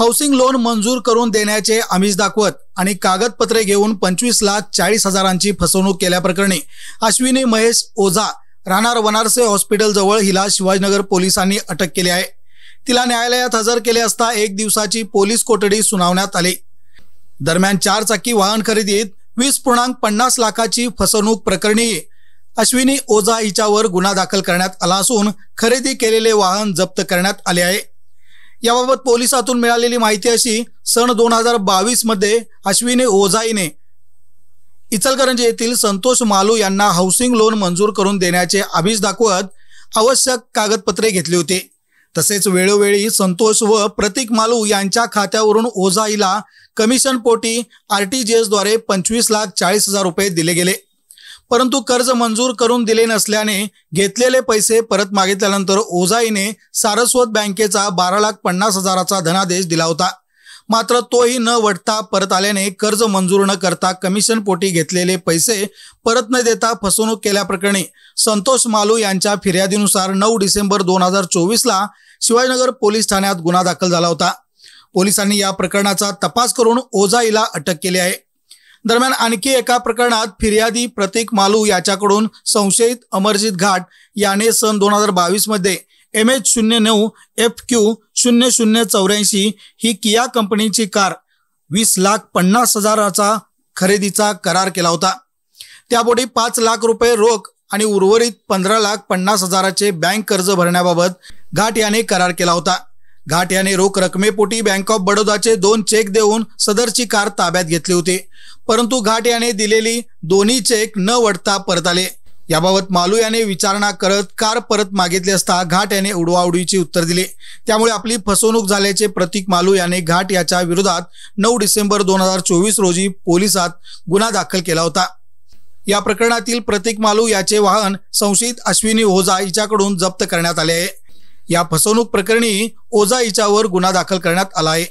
Housing loan मंजूर करून देण्याचे आमिष दाखवत आणि कागदपत्रे घेऊन 25,40,000ची फसवणूक केल्याप्रकरणी अश्विनी महेश ओझा राहणार वनारसे हॉस्पिटल जवळ हिला शिवाजीनगर पोलिसांनी अटक केली आहे। तिला न्यायालयात हजर केले असता 1 दिवसाची पोलीस कोठडी सुनावण्यात आली। दरम्यान 4 चाकी वाहन खरेदीत 20.50 लाखाची फसवणूक प्रकरणी अश्विनी ओझा हिच्यावर गुन्हा दाखल करण्यात आला असून खरेदी केलेले वाहन जप्त करण्यात आले आहे। याबाबत पोलिसातून मिळालेली माहिती अशी, सन 2022 मध्ये अश्विनी ओझा हिने इचलकरंजी येथील संतोष मालू यांना हाऊसिंग लोन मंजूर करून देण्याचे आमिष दाखवत आवश्यक कागदपत्रे घेतली होती। तसेच वेळोवेळी संतोष व प्रतीक मालू यांच्या खात्यावरून ओझा हिला कमिशन पोटी RTGS द्वारे 25,40,000 रुपये दिले गेले, परंतु कर्ज मंजूर करून दिले नसल्याने घेतलेले पैसे परत मागितल्यानंतर ओझा हिने सारस्वत बँकेचा 12,50,000चा धनादेश दिला होता। मात्र तोही न वटता परत आल्याने कर्ज मंजूर न करता कमिशन पोटी घेतलेले पैसे परत न देता फसवणूक केल्याप्रकरणी संतोष मालू यांच्या फिर्यादीनुसार 9 डिसेंबर 2024ला शिवाजीनगर पोलीस ठाण्यात गुन्हा दाखल झाला होता। पोलिसांनी या प्रकरणाचा तपास करून ओझा हिला अटक केली आहे। दरम्यान आणखी एका प्रकरणात फिर्यादी प्रतीक मालू याच्याकडून संशयित अमरजित घाट याने सन 2022 मध्ये MH09 FQ0084 ही किया कंपनीची कार 20,50,000चा खरेदीचा करार केला होता। त्यापोटी 5 लाख रुपये रोख आणि उर्वरित 15,50,000चे बँक कर्ज भरण्याबाबत घाट याने करार केला होता। घाट याने रोख रकमेपोटी बँक ऑफ बडोदाचे 2 चेक देऊन सदरची कार ताब्यात घेतली होती, परंतु घाट याने दिलेली दोन्ही चेक न वटता परत आले। याबाबत मालू याने विचारणा करत कार परत मागितली असता घाट याने उडवाउडवीची उत्तर दिले। त्यामुळे आपली फसवणूक झाल्याचे प्रतीक मालू याने घाट याच्या विरोधात 9 डिसेंबर 2024 रोजी पोलिसात गुन्हा दाखल केला होता। या प्रकरणातील प्रतीक मालू याचे वाहन संशयित अश्विनी ओझा हिच्याकडून जप्त करण्यात आले आहे। या फसवणूक प्रकरणी ओझा हिच्यावर गुन्हा दाखल करण्यात आला आहे।